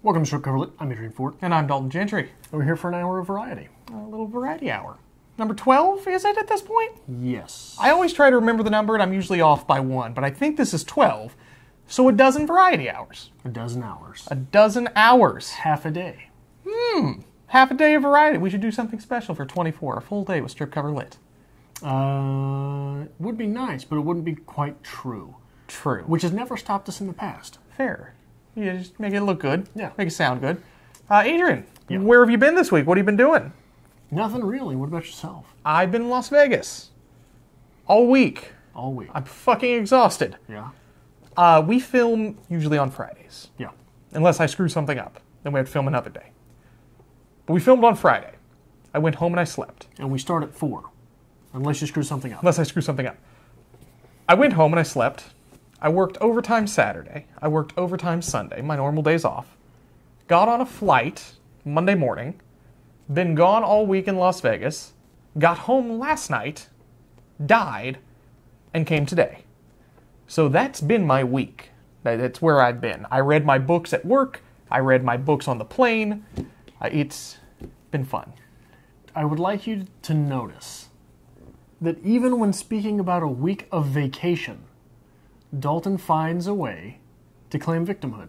Welcome to Short Coverlet. I'm Adrian Fort. And I'm Dalton Gentry. We're here for an hour of variety. A little variety hour. Number 12, is it at this point? Yes. I always try to remember the number, and I'm usually off by one, but I think this is 12. So a dozen variety hours. A dozen hours. A dozen hours. Half a day. Half a day of variety. We should do something special for 24, a full day with strip cover lit. Would be nice, but it wouldn't be quite true. True. Which has never stopped us in the past. Fair. You just make it look good. Yeah. Make it sound good. Adrian, Yeah. where have you been this week? What have you been doing? Nothing really. What about yourself? I've been in Las Vegas. All week. All week. I'm fucking exhausted. Yeah. We film usually on Fridays. Yeah. Unless I screw something up. Then we have to film another day. But we filmed on Friday. I went home and I slept. And we start at 4. Unless you screw something up. Unless I screw something up. I went home and I slept. I worked overtime Saturday. I worked overtime Sunday, my normal days off. Got on a flight Monday morning. Been gone all week in Las Vegas. Got home last night. Died. And came today. So that's been my week. That's where I've been. I read my books at work. I read my books on the plane. It's been fun. I would like you to notice that even when speaking about a week of vacation, Dalton finds a way to claim victimhood.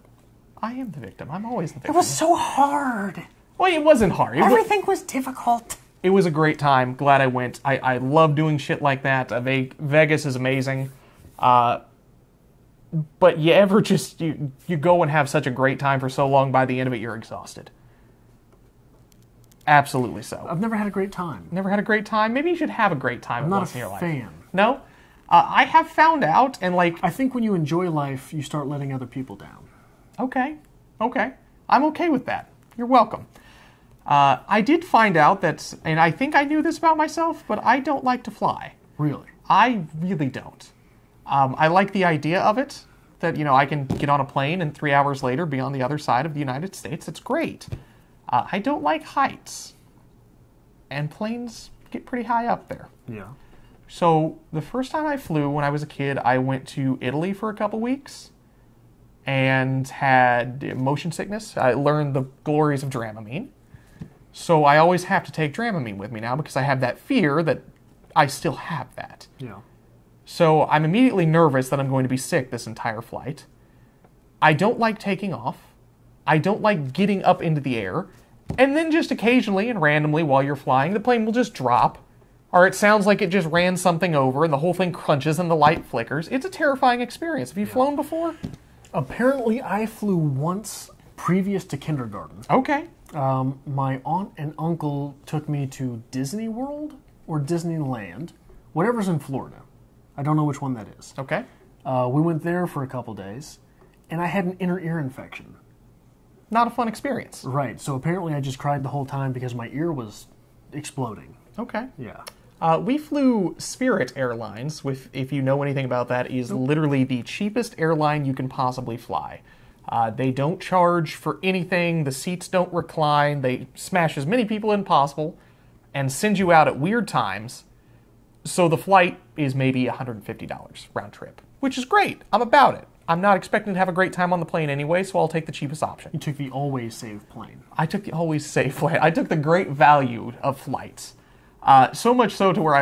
I am the victim. I'm always the victim. It was so hard. Well, it wasn't hard. Everything was difficult. It was a great time. Glad I went. I love doing shit like that. Vegas is amazing. But you ever just, you go and have such a great time for so long, by the end of it, you're exhausted. Absolutely so. I've never had a great time. Never had a great time? Maybe you should have a great time once in your life. I'm not a fan. No? I have found out, and I think when you enjoy life, you start letting other people down. Okay. I'm okay with that. You're welcome. I did find out that, and I think I knew this about myself, but I don't like to fly. Really? I really don't. I like the idea of it, that, I can get on a plane and 3 hours later be on the other side of the United States. It's great. I don't like heights. And planes get pretty high up there. Yeah. So the first time I flew when I was a kid, I went to Italy for a couple weeks and had motion sickness. I learned the glories of Dramamine. So I always have to take Dramamine with me now because I have that fear that I still have that. Yeah. So I'm immediately nervous that I'm going to be sick this entire flight. I don't like taking off. I don't like getting up into the air. And then just occasionally and randomly while you're flying, the plane will just drop. Or it sounds like it just ran something over and the whole thing crunches and the light flickers. It's a terrifying experience. Have you flown before? Apparently I flew once previous to kindergarten. Okay. My aunt and uncle took me to Disney World or Disneyland, whatever's in Florida. I don't know which one that is. Okay. We went there for a couple days, and I had an inner ear infection. Not a fun experience. Right, so apparently I just cried the whole time because my ear was exploding. Okay. Yeah. We flew Spirit Airlines, if you know anything about that, is literally the cheapest airline you can possibly fly. They don't charge for anything, the seats don't recline, they smash as many people in possible, and send you out at weird times. So the flight is maybe $150 round trip, which is great. I'm about it. I'm not expecting to have a great time on the plane anyway, so I'll take the cheapest option. You took the always save plane. I took the always safe flight. I took the great value of flights. So much so to where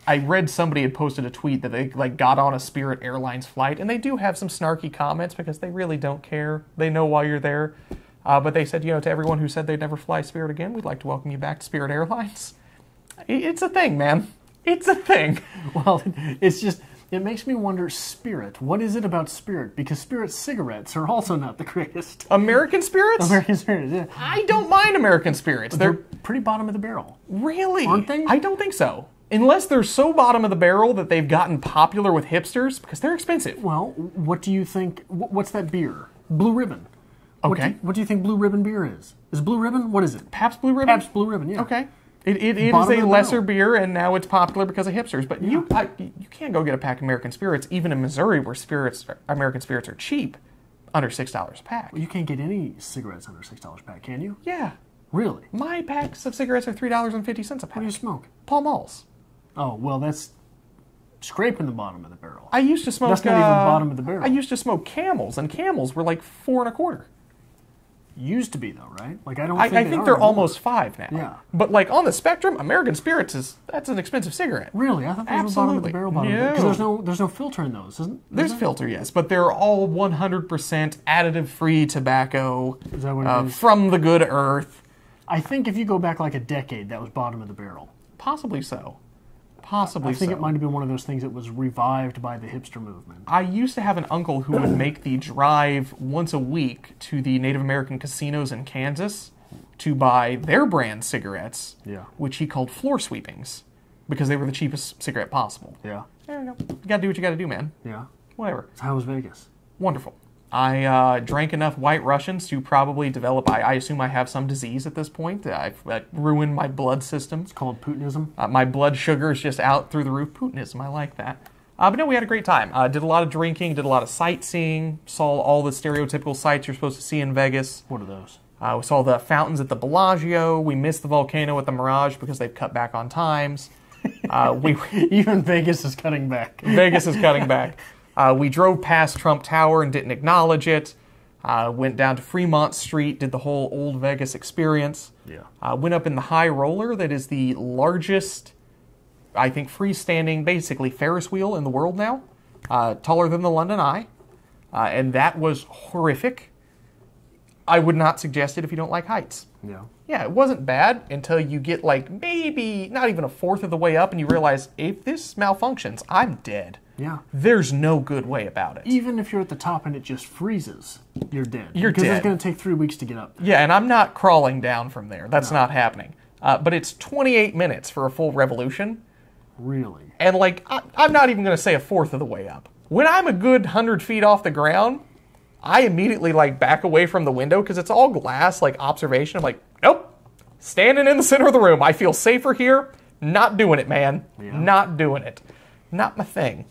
I read somebody had posted a tweet that they got on a Spirit Airlines flight, and they do have some snarky comments because they really don't care. They know why you're there. But they said, to everyone who said they'd never fly Spirit again, we'd like to welcome you back to Spirit Airlines. It's a thing, man. It's a thing. Well, it makes me wonder, Spirit, what is it about Spirit? Because Spirit cigarettes are also not the greatest. American Spirits? American Spirits, yeah. I don't mind American Spirits. They're pretty bottom of the barrel. Really? Aren't they? I don't think so. Unless they're so bottom of the barrel that they've gotten popular with hipsters, because they're expensive. Well, what do you think, what's that beer? Blue Ribbon. Okay. What do you think Blue Ribbon beer is? Is Blue Ribbon, what is it? Pabst Blue Ribbon? Pabst Blue Ribbon, yeah. Okay. It is Bottom a of the lesser barrel. beer, and now it's popular because of hipsters. But you can't go get a pack of American Spirits, even in Missouri, where American Spirits are cheap, under $6 a pack. Well, you can't get any cigarettes under $6 a pack, can you? Yeah. Really? My packs of cigarettes are $3.50 a pack. What do you smoke? Pall Malls. Oh, well, that's scraping the bottom of the barrel. I used to smoke... That's not even the bottom of the barrel. I used to smoke Camels, and Camels were like $4.25. Used to be, though, right? Like, I don't I think think they're almost $5 now. Yeah. But, like, on the spectrum, American Spirits that's an expensive cigarette. Really? I thought those were bottom of the barrel bottom. Because there's no filter in those, isn't there? There's filter, yes, but they're all 100% additive-free tobacco Is that what it is? from the good earth. I think if you go back like a decade, that was bottom of the barrel. Possibly so. Possibly so. I think it might have been one of those things that was revived by the hipster movement. I used to have an uncle who would make the drive once a week to the Native American casinos in Kansas to buy their brand cigarettes, which he called floor sweepings, because they were the cheapest cigarette possible. Yeah. There you go. You gotta do what you gotta do, man. Yeah. Whatever. So how was Vegas? Wonderful. I drank enough White Russians to probably develop, I assume I have some disease at this point. I've ruined my blood system. It's called Putinism. My blood sugar is just out through the roof. Putinism, I like that. But no, we had a great time. Did a lot of drinking, did a lot of sightseeing, saw all the stereotypical sights you're supposed to see in Vegas. What are those? We saw the fountains at the Bellagio. We missed the volcano at the Mirage because they've cut back on times. Even Vegas is cutting back. Vegas is cutting back. We drove past Trump Tower and didn't acknowledge it. Went down to Fremont Street, did the whole old Vegas experience. Yeah. Went up in the High Roller, that is the largest, I think, freestanding, basically Ferris wheel in the world now. Taller than the London Eye. And that was horrific. I would not suggest it if you don't like heights. Yeah. Yeah, it wasn't bad until you get like maybe not even a fourth of the way up and you realize if this malfunctions, I'm dead. Yeah. There's no good way about it. Even if you're at the top and it just freezes, you're dead. You're because dead. It's going to take 3 weeks to get up. Yeah, and I'm not crawling down from there. That's not happening. But it's 28 minutes for a full revolution. Really? And like, I'm not even going to say a fourth of the way up. When I'm a good 100 feet off the ground, I immediately like back away from the window because it's all glass, like observation. I'm like, nope, standing in the center of the room. I feel safer here. Not doing it, man. Yeah. Not doing it. Not my thing.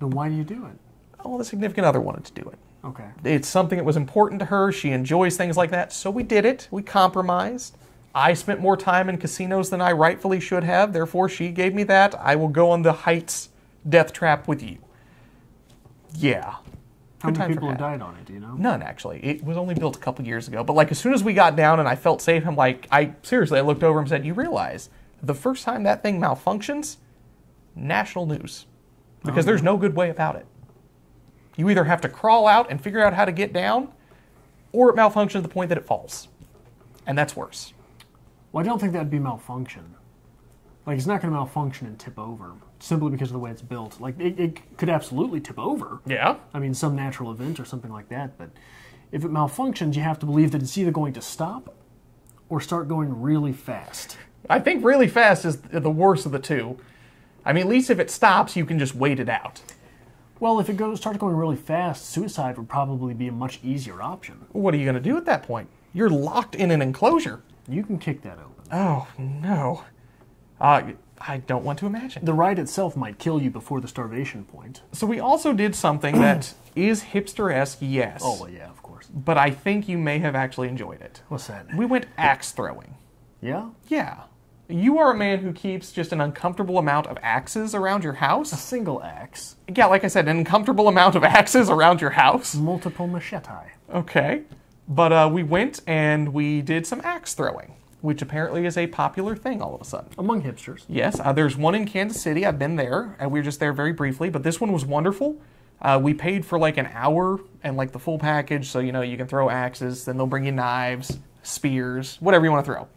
Then why do you do it? Oh, the significant other wanted to do it. Okay. It's something that was important to her. She enjoys things like that. So we did it. We compromised. I spent more time in casinos than I rightfully should have. Therefore, she gave me that. I will go on the Heights death trap with you. Yeah. How many people have died on it, do you know? None, actually. It was only built a couple years ago. But like as soon as we got down and I felt safe, I'm like, I looked over and said, you realize the first time that thing malfunctions, national news. Because there's no good way about it. You either have to crawl out and figure out how to get down, or it malfunctions to the point that it falls. And that's worse. Well, I don't think that'd be malfunction. Like, it's not going to malfunction and tip over, simply because of the way it's built. Like, it could absolutely tip over. Yeah. I mean, some natural event or something like that. But if it malfunctions, you have to believe that it's either going to stop or start going really fast. I think really fast is the worst of the two. I mean, at least if it stops, you can just wait it out. Well, if it starts going really fast, suicide would probably be a much easier option. What are you going to do at that point? You're locked in an enclosure. You can kick that open. Oh, no. I don't want to imagine. The ride itself might kill you before the starvation point. So we also did something that is hipster-esque, yes. Oh, well, yeah, of course. But I think you may have actually enjoyed it. What's that? We went axe throwing. Yeah? Yeah. You are a man who keeps just an uncomfortable amount of axes around your A house. single axe. Yeah, like I said, an uncomfortable amount of axes around your house. Multiple machete. Okay. But we went and we did some axe throwing, which apparently is a popular thing all of a sudden. Among hipsters. Yes, there's one in Kansas City. I've been there, and we were just there very briefly, but this one was wonderful. We paid for like an hour and like the full package, so you know you can throw axes, then they'll bring you knives, spears, whatever you want to throw.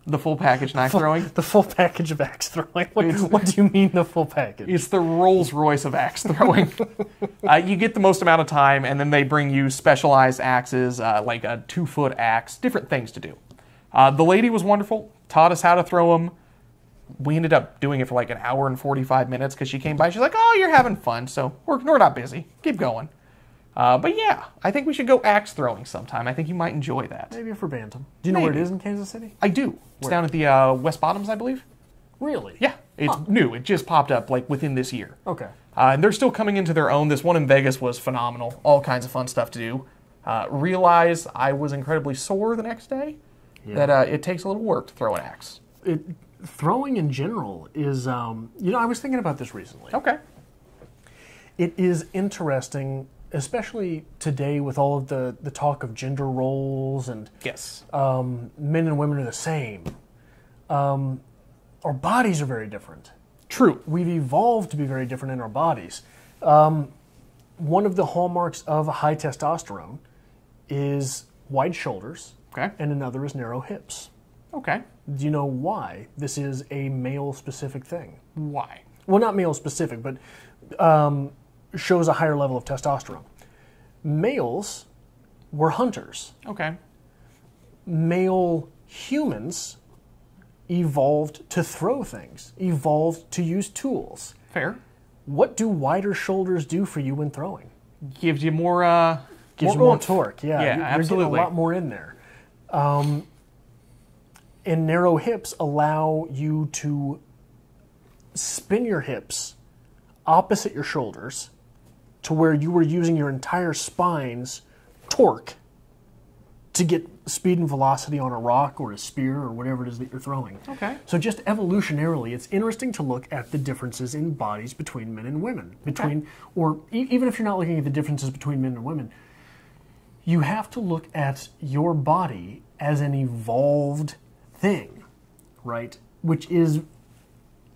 The full package knife throwing? The full package of axe throwing. What do you mean the full package? It's the Rolls Royce of axe throwing. You get the most amount of time, and then they bring you specialized axes, like a 2-foot axe, different things to do. The lady was wonderful, taught us how to throw them. We ended up doing it for like an hour and 45 minutes because she came by. She's like, oh, you're having fun, so we're not busy. Keep going. But yeah, I think we should go axe throwing sometime. I think you might enjoy that. Maybe for Bantam. Do you know where it is in Kansas City? I do. It's down at the West Bottoms, I believe. Really? Yeah, it's new. It just popped up like within this year. Okay. And they're still coming into their own. This one in Vegas was phenomenal. All kinds of fun stuff to do. Realized I was incredibly sore the next day. Yeah. That it takes a little work to throw an axe. Throwing in general is, I was thinking about this recently. Okay. It is interesting especially today with all of the talk of gender roles and Yes. Men and women are the same, our bodies are very different. True. We've evolved to be very different in our bodies. One of the hallmarks of high testosterone is wide shoulders, Okay. and another is narrow hips. Okay. Do you know why this is a male-specific thing? Why? Well, not male-specific, but shows a higher level of testosterone. Males were hunters. Okay. Male humans evolved to throw things, evolved to use tools. Fair. What do wider shoulders do for you when throwing? Gives you more. Gives you more torque. Yeah, Yeah, you're absolutely. getting a lot more in there. And narrow hips allow you to spin your hips opposite your shoulders to where you were using your entire spine's torque to get speed and velocity on a rock or a spear or whatever it is that you're throwing. Okay. So just evolutionarily, it's interesting to look at the differences in bodies between men and women. Or even if you're not looking at the differences between men and women, you have to look at your body as an evolved thing, right? Which is,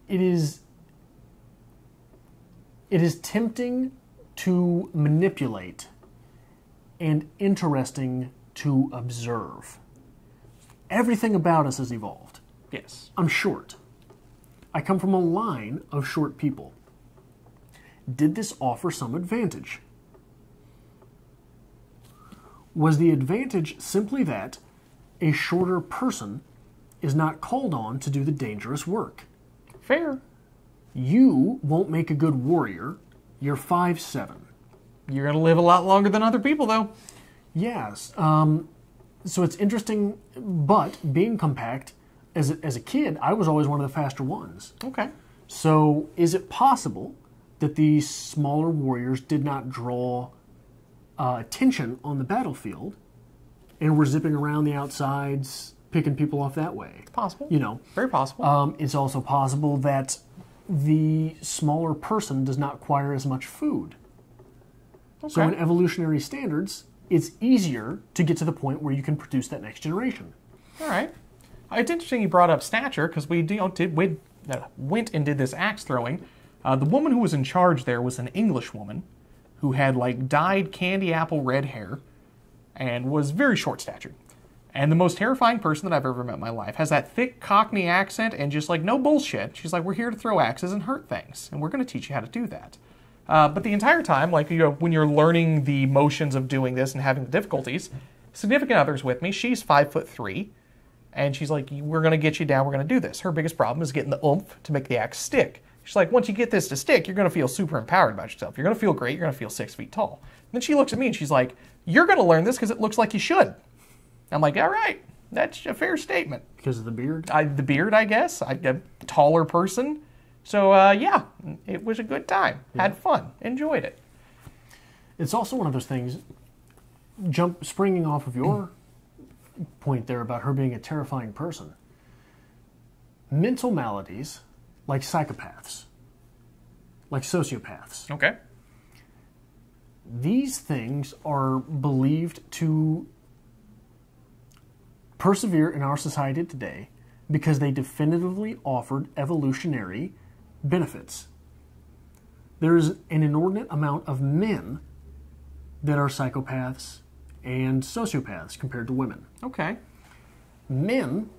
it is tempting to manipulate and interesting to observe. Everything about us has evolved. Yes. I'm short. I come from a line of short people. Did this offer some advantage? Was the advantage simply that a shorter person is not called on to do the dangerous work? Fair. You won't make a good warrior. You're 5'7". You're going to live a lot longer than other people, though. Yes. So it's interesting, but being compact, as a kid, I was always one of the faster ones. Okay. So is it possible that these smaller warriors did not draw attention on the battlefield and were zipping around the outsides, picking people off that way? Possible. You know. Very possible. It's also possible that the smaller person does not acquire as much food. Okay. So in evolutionary standards, it's easier to get to the point where you can produce that next generation. All right. It's interesting you brought up stature because we went and did this axe throwing. The woman who was in charge there was an English woman who had like dyed candy apple red hair and was very short statured. And the most terrifying person that I've ever met in my life has that thick Cockney accent and just like no bullshit. She's like, we're here to throw axes and hurt things, and we're going to teach you how to do that. But the entire time, like, you know, when you're learning the motions of doing this and having the difficulties, significant other's with me. She's 5'3", and she's like, we're going to get you down. We're going to do this. Her biggest problem is getting the oomph to make the axe stick. She's like, once you get this to stick, you're going to feel super empowered about yourself. You're going to feel great. You're going to feel 6 feet tall. And then she looks at me and she's like, you're going to learn this because it looks like you should. I'm like, all right, that's a fair statement. Because of the beard? The beard, I guess. I'm a taller person. So, yeah, it was a good time. Yeah. Had fun. Enjoyed it. It's also one of those things, springing off of your point there about her being a terrifying person. Mental maladies, like psychopaths, like sociopaths. Okay. These things are believed to persevere in our society today because they definitively offered evolutionary benefits. There's an inordinate amount of men that are psychopaths and sociopaths compared to women. Okay. Men,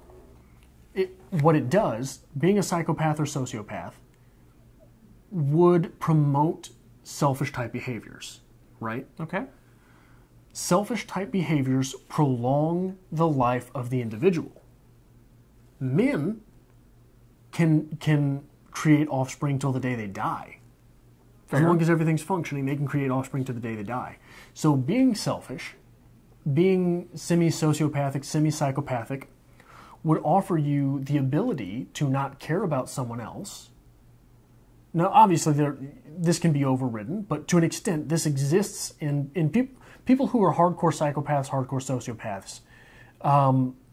what it does, being a psychopath or sociopath, would promote selfish type behaviors, right? Okay. Selfish type behaviors prolong the life of the individual. Men can create offspring till the day they die. Fair. As long as everything's functioning, they can create offspring to the day they die. So being selfish, being semi-sociopathic, semi-psychopathic, would offer you the ability to not care about someone else. Now, obviously, this can be overridden, but to an extent, this exists in people who are hardcore psychopaths, hardcore sociopaths,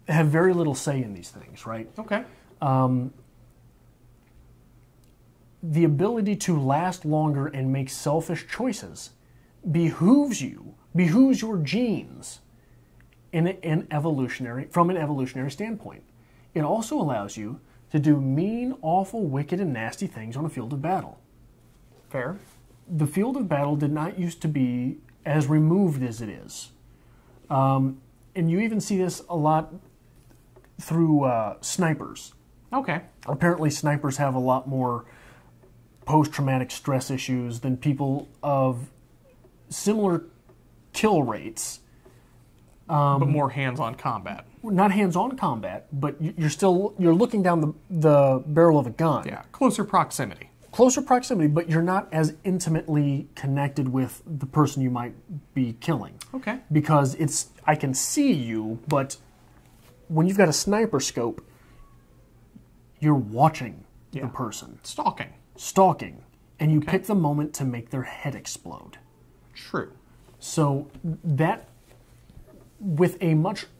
have very little say in these things, right? Okay. The ability to last longer and make selfish choices behooves your genes from an evolutionary standpoint. It also allows you to do mean, awful, wicked, and nasty things on a field of battle. Fair. The field of battle did not used to be as removed as it is. And you even see this a lot through snipers. Okay. Apparently snipers have a lot more post-traumatic stress issues than people of similar kill rates. But more hands-on combat. Not hands-on combat, but you're looking down the barrel of a gun. Yeah, closer proximity. Closer proximity, but you're not as intimately connected with the person you might be killing. Okay. Because I can see you, but when you've got a sniper scope, you're watching the person. Stalking. And you pick the moment to make their head explode. True. So that, with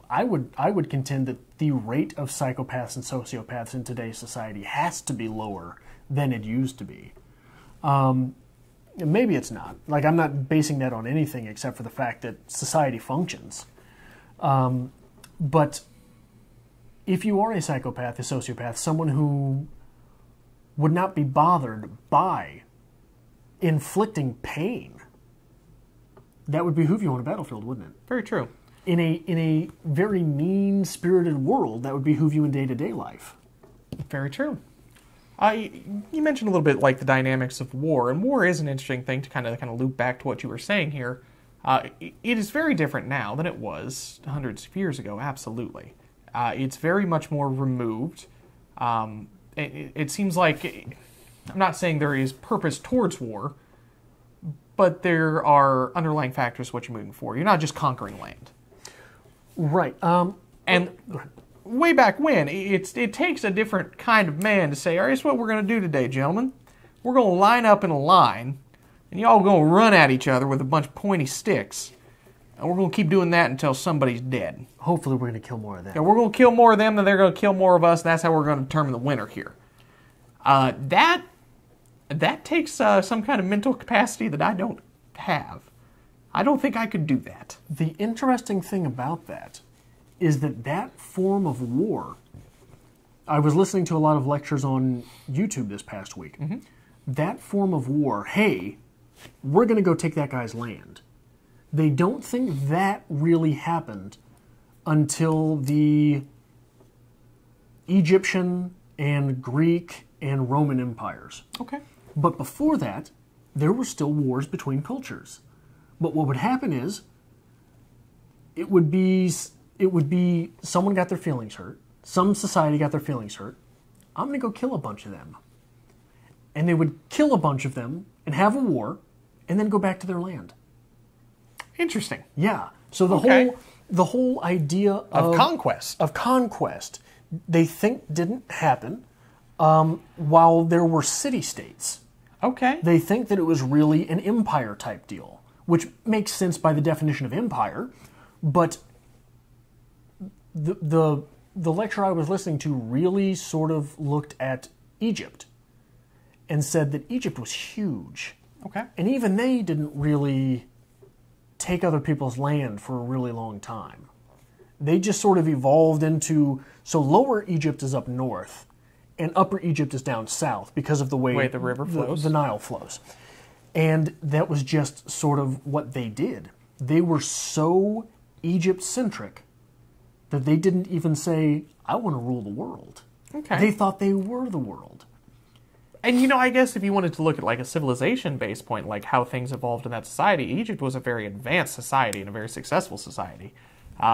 I would contend that the rate of psychopaths and sociopaths in today's society has to be lower than it used to be. Maybe it's not. Like, I'm not basing that on anything except for the fact that society functions. But if you are a psychopath, a sociopath, someone who would not be bothered by inflicting pain, that would behoove you on a battlefield, wouldn't it? Very true. In a very mean-spirited world, that would behoove you in day-to-day life. Very true. You mentioned a little bit like the dynamics of war, and war is an interesting thing to kind of loop back to what you were saying here. It is very different now than it was hundreds of years ago, absolutely. It's very much more removed. It seems like, I'm not saying there is purpose towards war, but there are underlying factors what you're moving for. You're not just conquering land. Right. And way back when, it takes a different kind of man to say, all right, here's what we're going to do today, gentlemen. We're going to line up in a line, and y'all going to run at each other with a bunch of pointy sticks. And we're going to keep doing that until somebody's dead. Hopefully we're going to kill more of them. Yeah, we're going to kill more of them, then they're going to kill more of us, and that's how we're going to determine the winner here. That takes some kind of mental capacity that I don't have. I don't think I could do that. The interesting thing about that is that form of war, I was listening to a lot of lectures on YouTube this past week. Mm-hmm. That form of war, hey, we're going to go take that guy's land. They don't think that really happened until the Egyptian and Greek and Roman empires. Okay. But before that, there were still wars between cultures. But what would happen is, it would be someone got their feelings hurt, some society got their feelings hurt, I'm going to go kill a bunch of them. And they would kill a bunch of them and have a war and then go back to their land. Interesting. Yeah. So the whole idea of conquest, they think didn't happen while there were city-states. Okay. They think that it was really an empire-type deal, which makes sense by the definition of empire, but the lecture I was listening to really sort of looked at Egypt and said that Egypt was huge. Okay. And even they didn't really take other people's land for a really long time. They just sort of evolved into, so Lower Egypt is up north, and Upper Egypt is down south because of the way the river flows. The Nile flows. And that was just sort of what they did. They were so Egypt-centric that they didn't even say, I want to rule the world. Okay. They thought they were the world. And, I guess if you wanted to look at like a civilization-based point, like how things evolved in that society, Egypt was a very advanced society and a very successful society.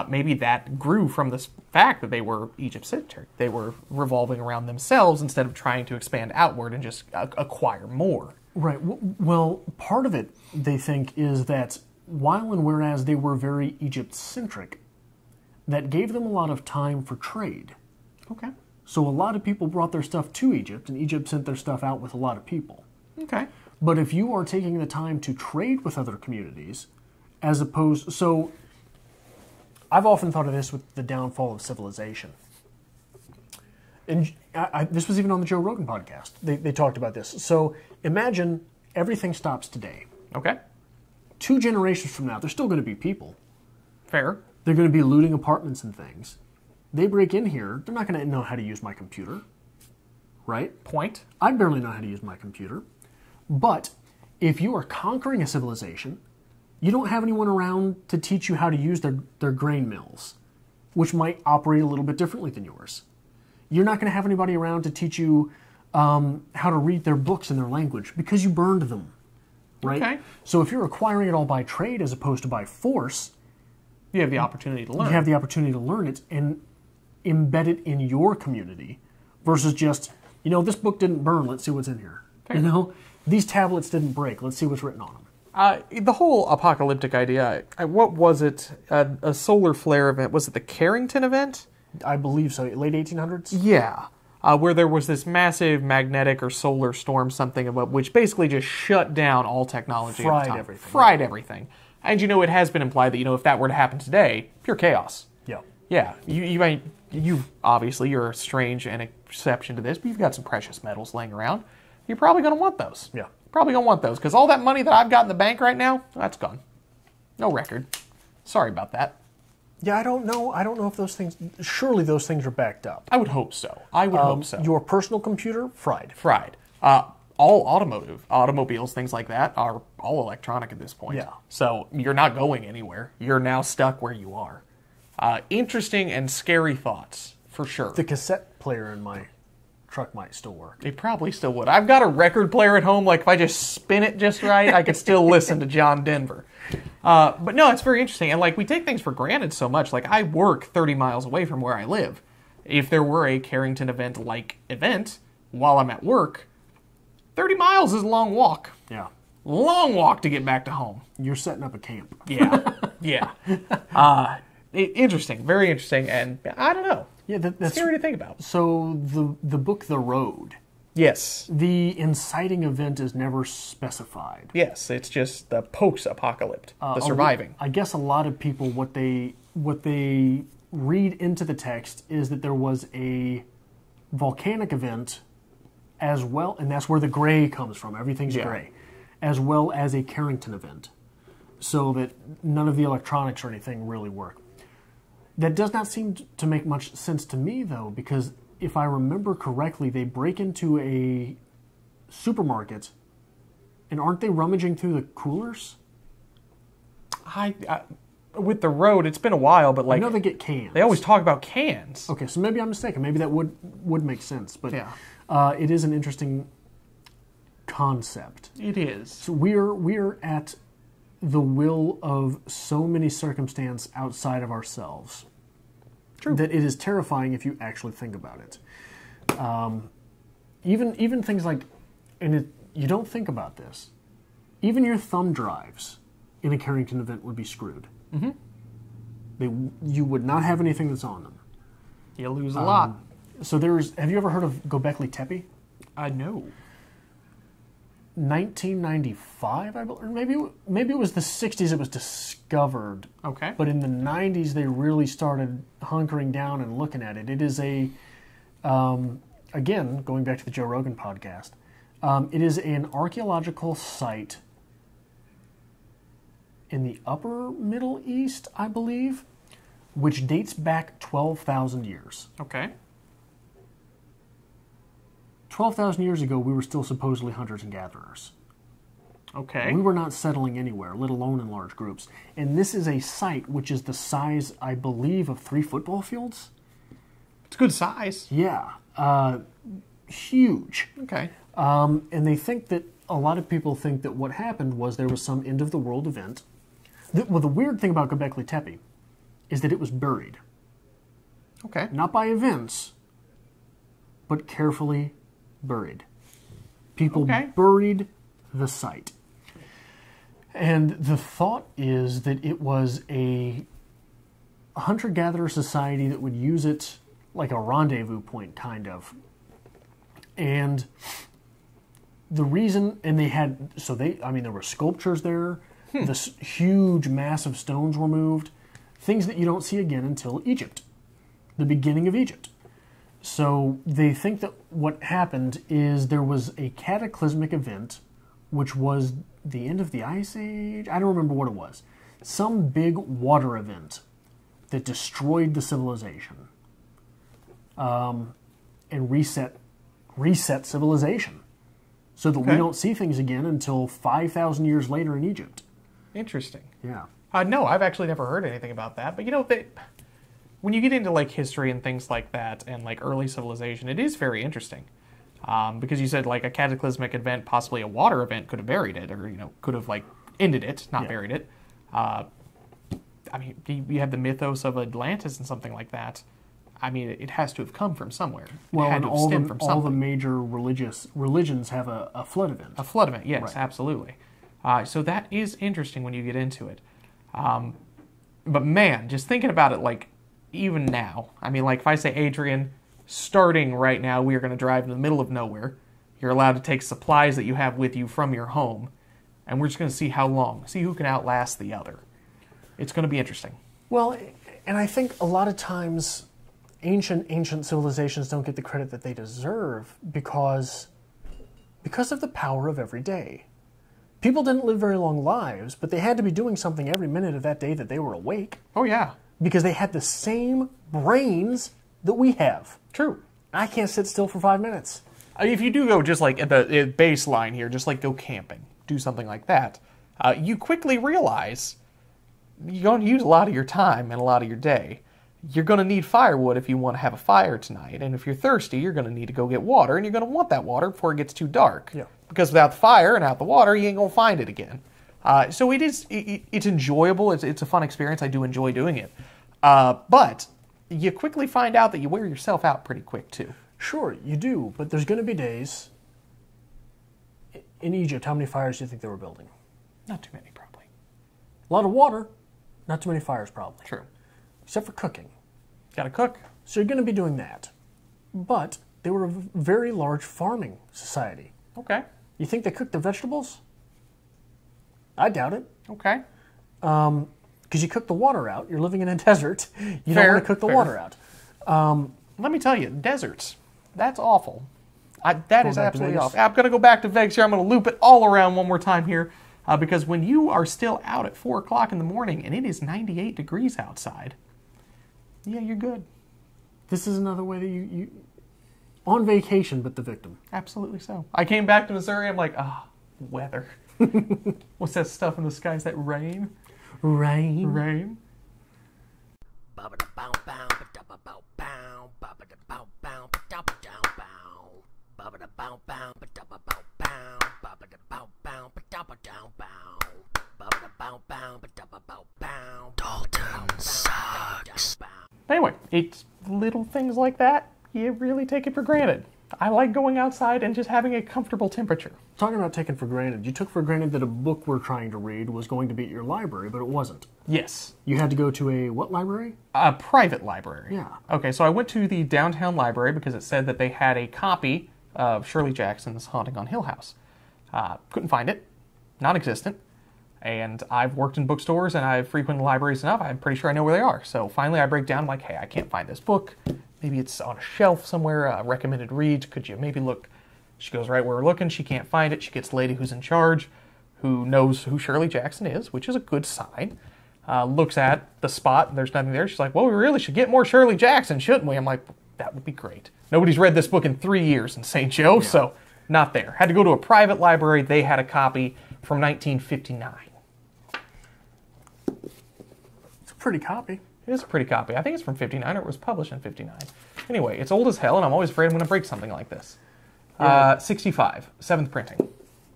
Maybe that grew from the fact that they were Egypt-centric. They were revolving around themselves instead of trying to expand outward and just acquire more. Right. Well, part of it, they think, is that while and whereas they were very Egypt-centric, that gave them a lot of time for trade. Okay. So a lot of people brought their stuff to Egypt, and Egypt sent their stuff out with a lot of people. Okay. But if you are taking the time to trade with other communities, as opposed... So I've often thought of this with the downfall of civilization. And this was even on the Joe Rogan podcast. They talked about this. So imagine everything stops today. Okay. 2 generations from now, they're still going to be people. Fair. They're going to be looting apartments and things. They break in here, they're not going to know how to use my computer. Right? Point. I barely know how to use my computer. But if you are conquering a civilization, you don't have anyone around to teach you how to use their grain mills, which might operate a little bit differently than yours. You're not going to have anybody around to teach you how to read their books in their language because you burned them, right? Okay. So if you're acquiring it all by trade as opposed to by force, You have the opportunity to learn. you have the opportunity to learn it and embed it in your community versus just, this book didn't burn, let's see what's in here. Fair. These tablets didn't break, let's see what's written on them. The whole apocalyptic idea, what was it? A solar flare event. Was it the Carrington event? I believe so. Late 1800s? Yeah. Where there was this massive magnetic or solar storm, something about which basically just shut down all technology. Fried at the time. everything. Fried everything. And it has been implied that, if that were to happen today, pure chaos. Yeah. Yeah. You obviously, you're a strange and exception to this, but you've got some precious metals laying around. You're probably going to want those. Yeah. Probably going to want those, because all that money that I've got in the bank right now, that's gone. No record. Sorry about that. Yeah, I don't know. I don't know if those things... Surely those things are backed up. I would hope so. I would hope so. Your personal computer, fried. Fried. All automobiles, things like that, are all electronic at this point. Yeah. So you're not going anywhere. You're now stuck where you are. Interesting and scary thoughts, for sure. The cassette player in my truck might still work. They probably still would. I've got a record player at home, like if I just spin it just right, I could still listen to John Denver. But no, it's very interesting. And we take things for granted so much. I work 30 miles away from where I live. If there were a Carrington event while I'm at work, 30 miles is a long walk. Yeah. Long walk to get back to home. You're setting up a camp. Yeah. Yeah. Interesting. Very interesting. And I don't know. Yeah, that's scary to think about. So the book The Road, Yes. the inciting event is never specified. Yes. It's just the post-apocalypse, the surviving. I guess a lot of people, what they read into the text is that there was a volcanic event as well, and that's where the gray comes from. Everything's gray. As well as a Carrington event. So that none of the electronics or anything really work. That does not seem to make much sense to me, though, because if I remember correctly, they break into a supermarket, and aren't they rummaging through the coolers? With The Road, it's been a while, but I know they get cans. they always talk about cans. Okay, so maybe I'm mistaken. Maybe that would make sense. But Yeah. It is an interesting concept. It is. So we're at the will of so many circumstances outside of ourselves. True. That it is terrifying if you actually think about it. Even things like, you don't think about this, even your thumb drives in a Carrington event would be screwed. Mm-hmm. You would not have anything that's on them. You lose a lot. So have you ever heard of Göbekli Tepe? I know. 1995, I believe, or maybe it was the 60s it was discovered. Okay. But in the 90s they really started hunkering down and looking at it. It is again, going back to the Joe Rogan podcast, it is an archaeological site in the upper Middle East, I believe, which dates back 12,000 years. Okay. 12,000 years ago, we were still supposedly hunters and gatherers. Okay. We were not settling anywhere, let alone in large groups. And this is a site which is the size, I believe, of 3 football fields. It's good size. Yeah. Huge. Okay. And they think that, a lot of people think that what happened was there was some end-of-the-world event. The weird thing about Göbekli Tepe is that it was buried. Okay. Not by events, but carefully buried. People buried the site. And the thought is that it was a hunter-gatherer society that would use it like a rendezvous point, kind of. And the reason, and there were sculptures there, this huge, massive stones were moved, things that you don't see again until Egypt, the beginning of Egypt. So they think that what happened is there was a cataclysmic event which was the end of the Ice Age? I don't remember what it was. Some big water event that destroyed the civilization. And reset civilization. So that we don't see things again until 5,000 years later in Egypt. Interesting. Yeah. No, I've actually never heard anything about that. But, when you get into, like, history and things like that and, like, early civilization, it is very interesting. Because you said, like, a cataclysmic event, possibly a water event, could have buried it or, could have, like, ended it, not buried it. I mean, you have the mythos of Atlantis and something like that. I mean, it has to have come from somewhere. Well, it had and to have stemmed from something. all the major religions have a flood event. A flood event, yes, right. Absolutely. So that is interesting when you get into it. But man, just thinking about it, like, even now, I mean, like, if I say, Adrian, starting right now, we are going to drive in the middle of nowhere. You're allowed to take supplies that you have with you from your home, and we're just going to see how long, see who can outlast the other. It's going to be interesting. Well, and I think a lot of times ancient civilizations don't get the credit that they deserve because of the power of every day. People didn't live very long lives, but they had to be doing something every minute of that day that they were awake. Oh, yeah. Because they had the same brains that we have. True. I can't sit still for 5 minutes. If you do go just like at the baseline here, just like go camping, do something like that, you quickly realize you're going to use a lot of your time and a lot of your day. You're going to need firewood if you want to have a fire tonight. And if you're thirsty, you're going to need to go get water, and you're going to want that water before it gets too dark. Yeah. Because without the fire and without the water, you ain't going to find it again. So it's enjoyable. It's a fun experience. I do enjoy doing it. But you quickly find out that you wear yourself out pretty quick, too. Sure, you do, but there's going to be days. In Egypt, how many fires do you think they were building? Not too many, probably. A lot of water, not too many fires, probably. True. Except for cooking. Gotta cook. So you're going to be doing that. But they were a very large farming society. Okay. You think they cooked the vegetables? I doubt it. Okay. Because you cook the water out. You're living in a desert. You Fair, don't want to cook the water out. Let me tell you, deserts, that's awful. That is back to absolutely Vegas. awful. I'm going to go back to Vegas here. I'm going to loop it all around one more time here. Because when you are still out at 4 o'clock in the morning and it is 98 degrees outside, yeah, you're good. This is another way that you on vacation, but the victim. Absolutely so. I came back to Missouri. I'm like, weather. What's that stuff in the sky? Is that rain? Rain. Rain. Dalton sucks. But anyway, it's little things like that. You really take it for granted. I like going outside and just having a comfortable temperature. Talking about taken for granted, you took for granted that a book we're trying to read was going to be at your library, but it wasn't. Yes. You had to go to a what library? A private library. Yeah. Okay, so I went to the downtown library because it said that they had a copy of Shirley Jackson's Haunting on Hill House. Couldn't find it. Non-existent. And I've worked in bookstores and I've frequented libraries enough, I'm pretty sure I know where they are. So finally I break down, I'm like, hey, I can't find this book. Maybe it's on a shelf somewhere, recommended reads. Could you maybe look? She goes right where we're looking. She can't find it. She gets the lady who's in charge, who knows who Shirley Jackson is, which is a good sign. Looks at the spot, and there's nothing there. She's like, well, we really should get more Shirley Jackson, shouldn't we? I'm like, that would be great. Nobody's read this book in 3 years in St. Joe, so not there. Had to go to a private library. They had a copy from 1959. It's a pretty copy. It is a pretty copy. I think it's from 59, or it was published in 59. Anyway, it's old as hell, and I'm always afraid I'm going to break something like this. 65, 7th printing.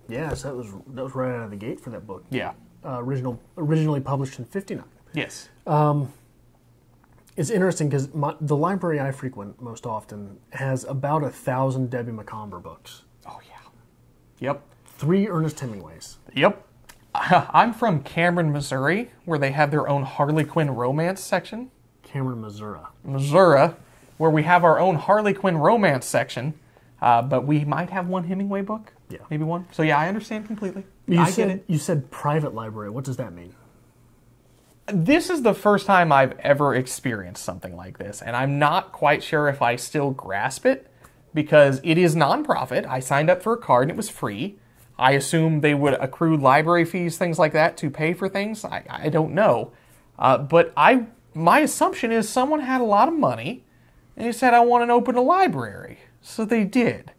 Yeah, so that was right out of the gate for that book. Yeah. Originally published in 59. Yes. It's interesting because the library I frequent most often has about 1,000 Debbie Macomber books. Oh, yeah. Yep. 3 Ernest Hemingways. Yep. I'm from Cameron, Missouri, where they have their own Harley Quinn romance section. Cameron, Missouri. Missouri, where we have our own Harley Quinn romance section. But we might have one Hemingway book. Yeah. Maybe one. So yeah, I understand completely. Get it. You said private library. What does that mean? This is the first time I've ever experienced something like this, and I'm not quite sure if I still grasp it, because it is nonprofit. I signed up for a card and it was free. I assume they would accrue library fees, things like that, to pay for things. I don't know. But my assumption is someone had a lot of money, and he said, I want to open a library. So they did.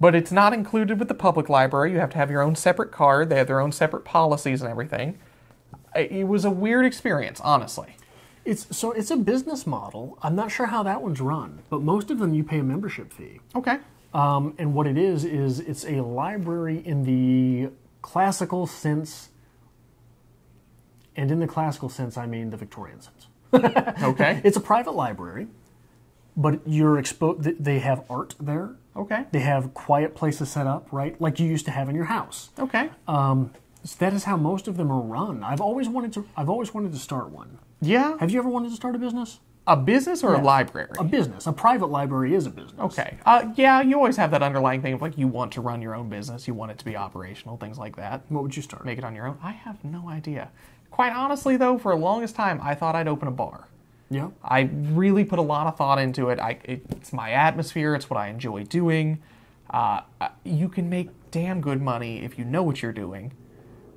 But it's not included with the public library. You have to have your own separate card. They have their own separate policies and everything. It was a weird experience, honestly. It's a business model. I'm not sure how that one's run, but most of them you pay a membership fee. Okay. And what it is it's a library in the classical sense, and in the classical sense, I mean the Victorian sense. Okay. It's a private library, but you're exposed. They have art there. Okay. They have quiet places set up, right, like you used to have in your house. Okay. So that is how most of them are run. I've always wanted to start one. Yeah. Have you ever wanted to start a business? A business or a library? A business. A private library is a business. Okay. Yeah, you always have that underlying thing of like you want to run your own business, you want it to be operational, things like that. What would you start? Make it on your own. I have no idea. Quite honestly, though, for the longest time, I thought I'd open a bar. Yeah. I really put a lot of thought into it. It's my atmosphere. It's what I enjoy doing. You can make damn good money if you know what you're doing.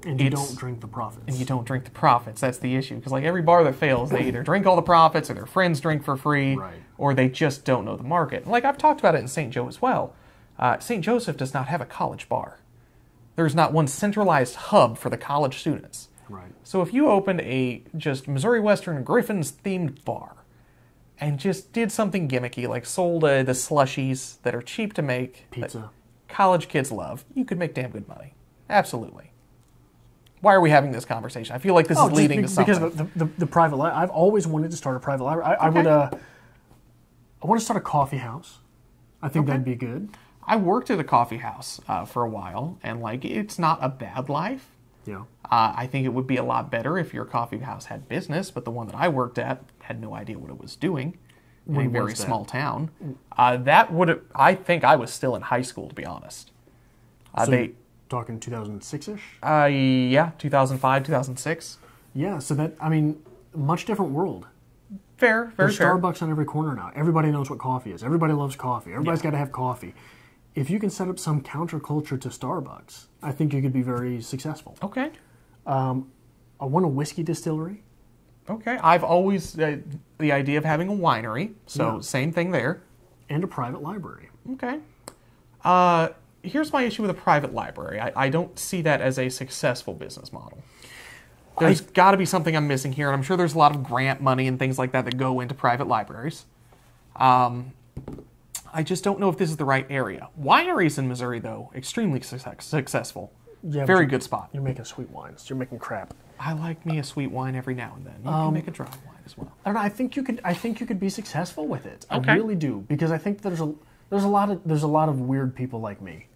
And you don't drink the profits. And you don't drink the profits. That's the issue. Because like every bar that fails, they either drink all the profits or their friends drink for free. Right. Or they just don't know the market. Like I've talked about it in St. Joe as well. St. Joseph does not have a college bar. There's not one centralized hub for the college students. Right. So if you opened a just Missouri Western Griffins themed bar and just did something gimmicky, like sold the slushies that are cheap to make, pizza, that college kids love, you could make damn good money. Absolutely. Why are we having this conversation? I feel like this is leading to something. Because the private library. I've always wanted to start a private library. I want to start a coffee house. I think that'd be good. I worked at a coffee house for a while, and like it's not a bad life. Yeah. I think it would be a lot better if your coffee house had business, but the one that I worked at had no idea what it was doing in a very small town. I think I was still in high school, to be honest. Talking 2006-ish? Yeah, 2005, 2006. Yeah, so much different world. Very fair. Starbucks on every corner now. Everybody knows what coffee is. Everybody loves coffee. Everybody's got to have coffee. If you can set up some counterculture to Starbucks, I think you could be very successful. Okay. I want a whiskey distillery. Okay. I've always, the idea of having a winery, so same thing there. And a private library. Okay. Here's my issue with a private library. I don't see that as a successful business model. There's got to be something I'm missing here, and I'm sure there's a lot of grant money and things like that go into private libraries. I just don't know if this is the right area. Wineries in Missouri, though, extremely successful. Yeah, very good spot. You're making sweet wines. You're making crap. I like me a sweet wine every now and then. You can make a dry wine as well. I don't know. I think you could be successful with it. Okay. I really do, because I think there's a lot of weird people like me.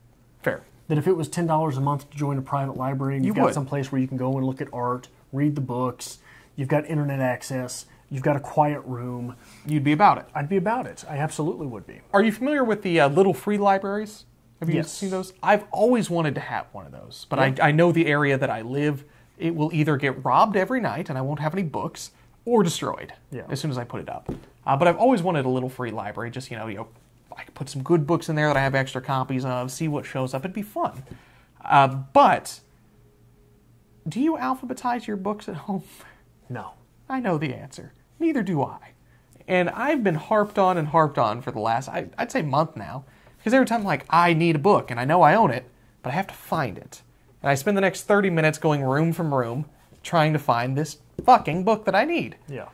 Fair. That if it was $10 a month to join a private library, and you've got some place where you can go and look at art, read the books, you've got internet access, you've got a quiet room. You'd be about it. I'd be about it. I absolutely would be. Are you familiar with the little free libraries? Have you Yes. seen those? I've always wanted to have one of those, but I know the area that I live, it will either get robbed every night and I won't have any books, or destroyed as soon as I put it up. But I've always wanted a little free library, just, I could put some good books in there that I have extra copies of, see what shows up. It'd be fun. But do you alphabetize your books at home? No. I know the answer. Neither do I. And I've been harped on for the last, I'd say month now. Because every time I need a book, and I know I own it, but I have to find it. And I spend the next 30 minutes going room from room trying to find this fucking book that I need. Yeah.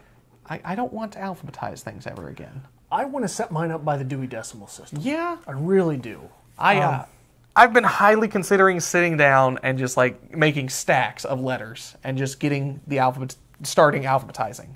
I don't want to alphabetize things ever again. I want to set mine up by the Dewey Decimal System. Yeah. I really do. I've been highly considering sitting down and just making stacks of letters and just getting the starting alphabetizing.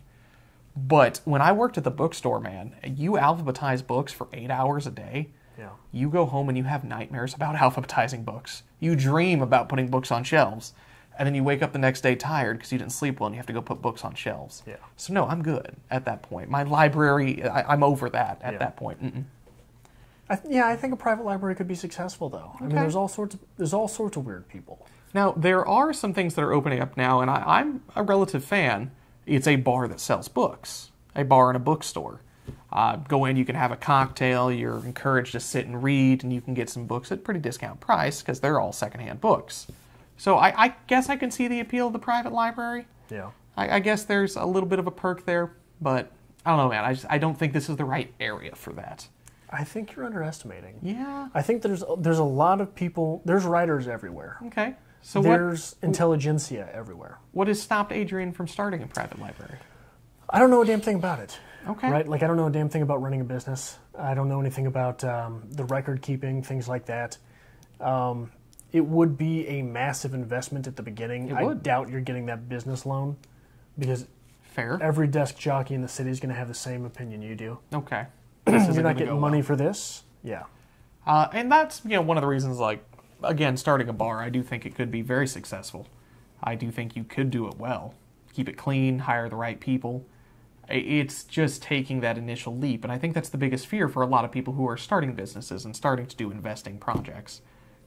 But when I worked at the bookstore, man, you alphabetize books for 8 hours a day. Yeah. You go home and you have nightmares about alphabetizing books. You dream about putting books on shelves. And then you wake up the next day tired because you didn't sleep well and you have to go put books on shelves. Yeah. So no, I'm good at that point. My library, I'm over that at that point. Mm-mm. I think a private library could be successful, though. Okay. I mean, there's all sorts of weird people. Now, there are some things that are opening up now, and I'm a relative fan. It's a bar that sells books, a bar and a bookstore. Go in, you can have a cocktail, you're encouraged to sit and read, and you can get some books at pretty discount price because they're all secondhand books. So I guess I can see the appeal of the private library. Yeah. I guess there's a little bit of a perk there, but I don't know, man. I don't think this is the right area for that. I think you're underestimating. Yeah. I think there's a lot of people. There's writers everywhere. Okay. So there's intelligentsia everywhere. What has stopped Adrian from starting a private library? I don't know a damn thing about it. Okay. Right? Like, I don't know a damn thing about running a business. I don't know anything about the record keeping, things like that. It would be a massive investment at the beginning. I doubt you're getting that business loan because Fair. Every desk jockey in the city is going to have the same opinion you do. Okay. You're not getting money for this? Yeah. And that's, one of the reasons, again, starting a bar, I do think it could be very successful. I do think you could do it well. Keep it clean, hire the right people. It's just taking that initial leap, and I think that's the biggest fear for a lot of people who are starting businesses and starting to do investing projects.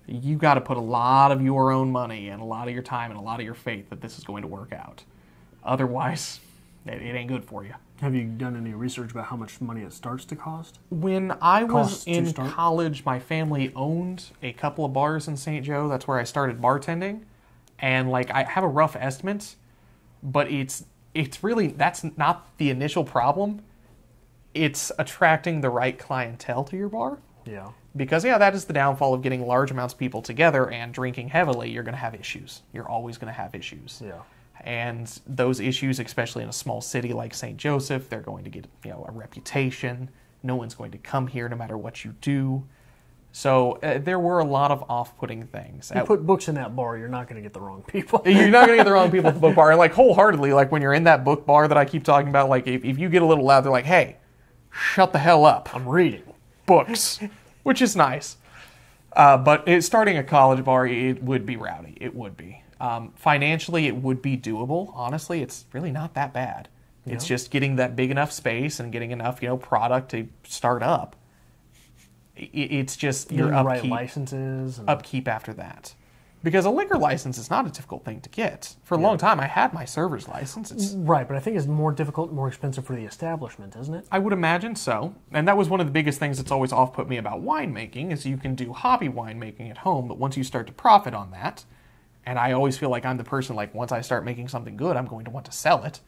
You got to put a lot of your own money and a lot of your time and a lot of your faith that this is going to work out. Otherwise, it ain't good for you. Have you done any research about how much money it starts to cost? When I was in college, my family owned a couple of bars in St. Joe. That's where I started bartending. And I have a rough estimate, but it's really, that's not the initial problem. It's attracting the right clientele to your bar. Yeah. Because, that is the downfall of getting large amounts of people together and drinking heavily. You're going to have issues. You're always going to have issues. Yeah. And those issues, especially in a small city like St. Joseph, they're going to get, a reputation. No one's going to come here no matter what you do. So there were a lot of off-putting things. You put books in that bar, you're not going to get the wrong people. You're not going to get the wrong people at the book bar. And wholeheartedly, when you're in that book bar that I keep talking about, if you get a little loud, they're like, hey, shut the hell up. I'm reading. Books. Which is nice. But starting a college bar, it would be rowdy. It would be. Financially, it would be doable. Honestly, it's really not that bad. Yeah. It's just getting that big enough space and getting enough, product to start up. It's just your upkeep, right licenses and upkeep after that. Because a liquor license is not a difficult thing to get. For a long time, I had my server's license. Right, but I think it's more difficult and more expensive for the establishment, isn't it? I would imagine so. And that was one of the biggest things that's always off-put me about winemaking, is you can do hobby winemaking at home, but once you start to profit on that, and I always feel like I'm the person, once I start making something good, I'm going to want to sell it.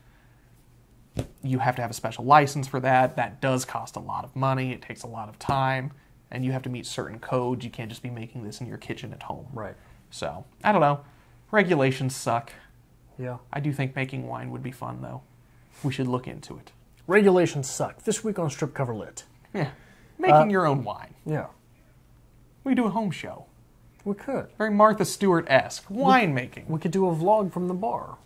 You have to have a special license for that. That does cost a lot of money. It takes a lot of time. And you have to meet certain codes. You can't just be making this in your kitchen at home. Right. So, I don't know. Regulations suck. Yeah. I do think making wine would be fun, though. We should look into it. Regulations suck. This week on Strip Cover Lit. Yeah. Making your own wine. Yeah. We do a home show. We could. Very Martha Stewart-esque. Winemaking. We could do a vlog from the bar.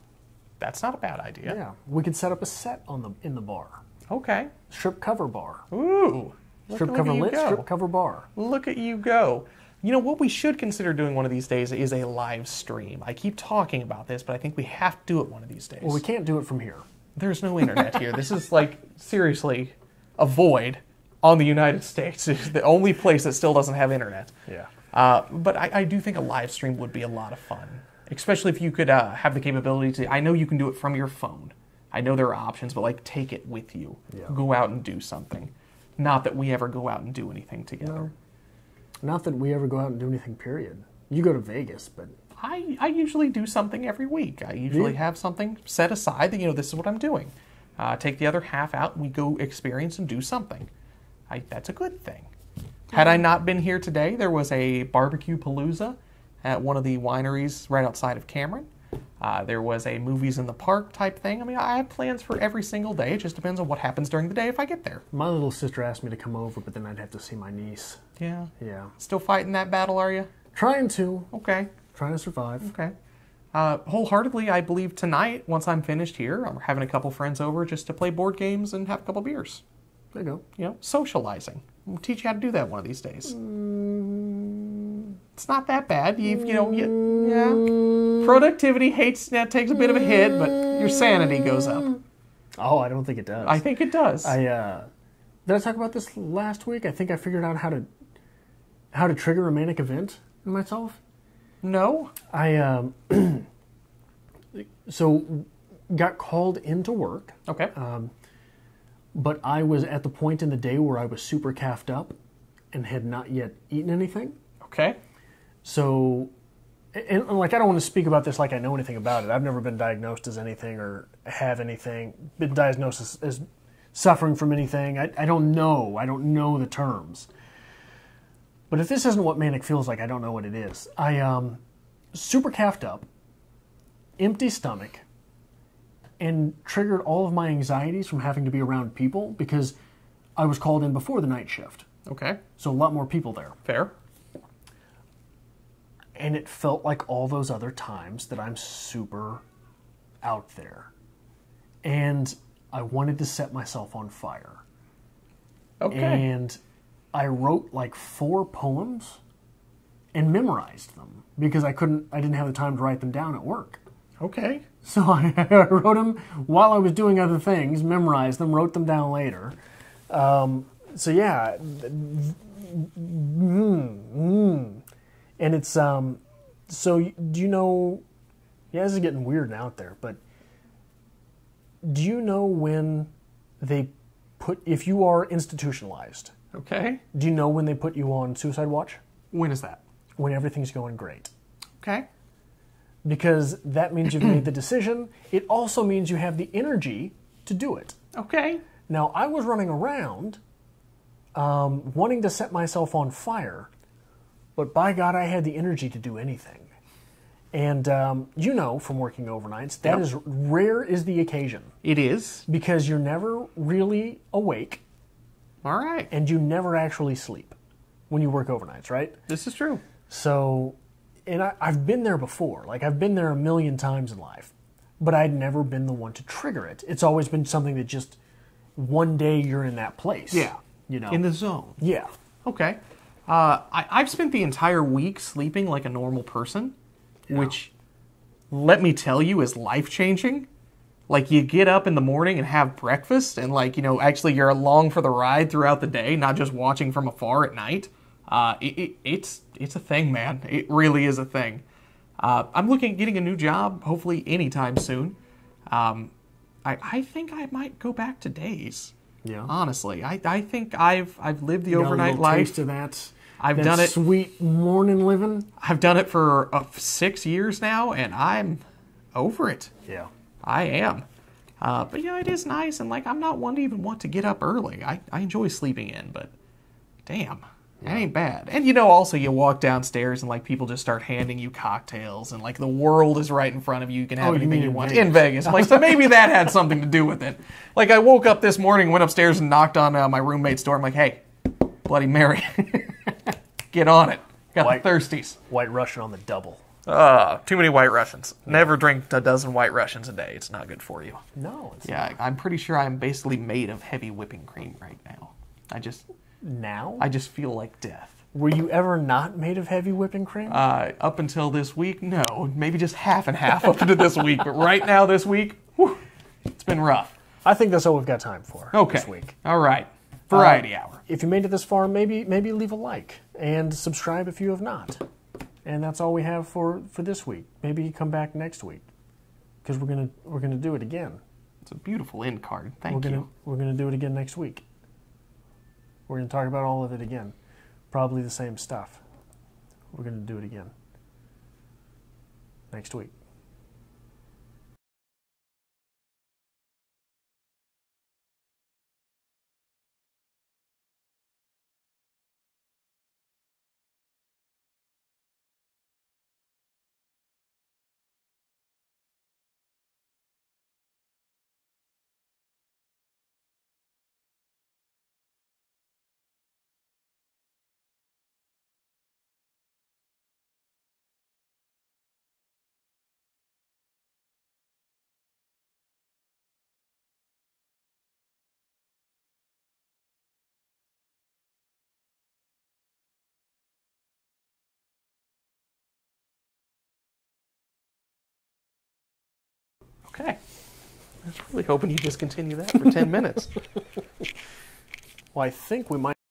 That's not a bad idea. Yeah. We could set up a set in the bar. Okay. Strip Cover Bar. Ooh. Strip Cover Lit, Strip Cover Bar. Look at you go. What we should consider doing one of these days is a live stream. I keep talking about this, but I think we have to do it one of these days. Well, we can't do it from here. There's no internet here. This is seriously, a void on the United States. It's the only place that still doesn't have internet. Yeah. But I do think a live stream would be a lot of fun, especially if you could have the capability to. I know you can do it from your phone. I know there are options, but take it with you. Yeah. Go out and do something. Not that we ever go out and do anything together. No. Not that we ever go out and do anything, period. You go to Vegas, but... I usually do something every week. I usually have something set aside that, this is what I'm doing. Take the other half out and we go experience and do something. That's a good thing. Had I not been here today, there was a barbecue palooza at one of the wineries right outside of Cameron. There was a movies in the park type thing. I have plans for every single day. It just depends on what happens during the day if I get there. My little sister asked me to come over, but then I'd have to see my niece. Yeah. Yeah. Still fighting that battle, are you? Trying to. Okay. Trying to survive. Okay. Wholeheartedly, I believe tonight, once I'm finished here, I'm having a couple friends over just to play board games and have a couple beers. There you go. Socializing. We'll teach you how to do that one of these days. It's not that bad. Productivity takes a bit of a hit, but your sanity goes up. Oh, I don't think it does. I think it does. Did I talk about this last week? I think I figured out how to trigger a manic event in myself. No. I so got called into work. Okay. but I was at the point in the day where I was super caffed up and had not yet eaten anything. Okay. So, and like, I don't want to speak about this like I know anything about it. I've never been diagnosed as anything or have anything, been diagnosed as suffering from anything. I don't know. I don't know the terms. But if this isn't what manic feels like, I don't know what it is. I super caffed up, empty stomach, and triggered all of my anxieties from having to be around people because I was called in before the night shift. Okay. So a lot more people there. Fair. And it felt like all those other times that I'm super out there. And I wanted to set myself on fire. Okay. And I wrote like 4 poems and memorized them because I didn't have the time to write them down at work. Okay. So I wrote them while I was doing other things, memorized them, wrote them down later. So yeah. And it's, so do you know, yeah, this is getting weird and out there, but do you know when they if you are institutionalized, Okay. do you know when they put you on suicide watch? When is that? When everything's going great. Okay. Because that means you've made the decision. It also means you have the energy to do it. Okay. Now, I was running around wanting to set myself on fire, but by God, I had the energy to do anything. And you know from working overnights, that is rare is the occasion. It is. Because you're never really awake. All right. And you never actually sleep when you work overnights, right? This is true. So, and I've been there before. Like, I've been there a million times in life. But I'd never been the one to trigger it. It's always been something that just, one day you're in that place. Yeah. You know? In the zone. Yeah. Okay. I've spent the entire week sleeping like a normal person, which, let me tell you, is life-changing. Like, you get up in the morning and have breakfast, and, like, you know, actually you're along for the ride throughout the day, not just watching from afar at night. It's a thing, man. It really is a thing. I'm looking at getting a new job, hopefully anytime soon. I think I might go back to days. Yeah. Honestly, I think I've lived the You got overnight a little life. taste of that. I've that done it. Sweet morning living. I've done it for 6 years now, and I'm over it. Yeah. I am. But yeah, it is nice, and like I'm not one to even want to get up early. I enjoy sleeping in, but damn, that ain't bad. And you know, also you walk downstairs and like people just start handing you cocktails, and like the world is right in front of you. You can have anything you want in Vegas. Like, so maybe that had something to do with it. Like I woke up this morning, went upstairs and knocked on my roommate's door. I'm like, hey, Bloody Mary, get on it. Got the thirsties. White Russian on the double. Too many White Russians. Never drink a dozen White Russians a day. It's not good for you. No, it's not. I'm pretty sure I'm basically made of heavy whipping cream right now. I just feel like death. Were you ever not made of heavy whipping cream? Up until this week, no. Maybe just half and half up until this week. But right now, this week, whew, it's been rough. I think that's all we've got time for this week. All right. Variety hour. If you made it this far, maybe leave a like and subscribe if you have not. And that's all we have for this week. Maybe come back next week because we're gonna do it again. It's a beautiful end card. Thank you. We're gonna do it again next week. We're gonna talk about all of it again. Probably the same stuff. We're gonna do it again next week. Okay. I was really hoping you'd just continue that for 10 minutes. Well, I think we might.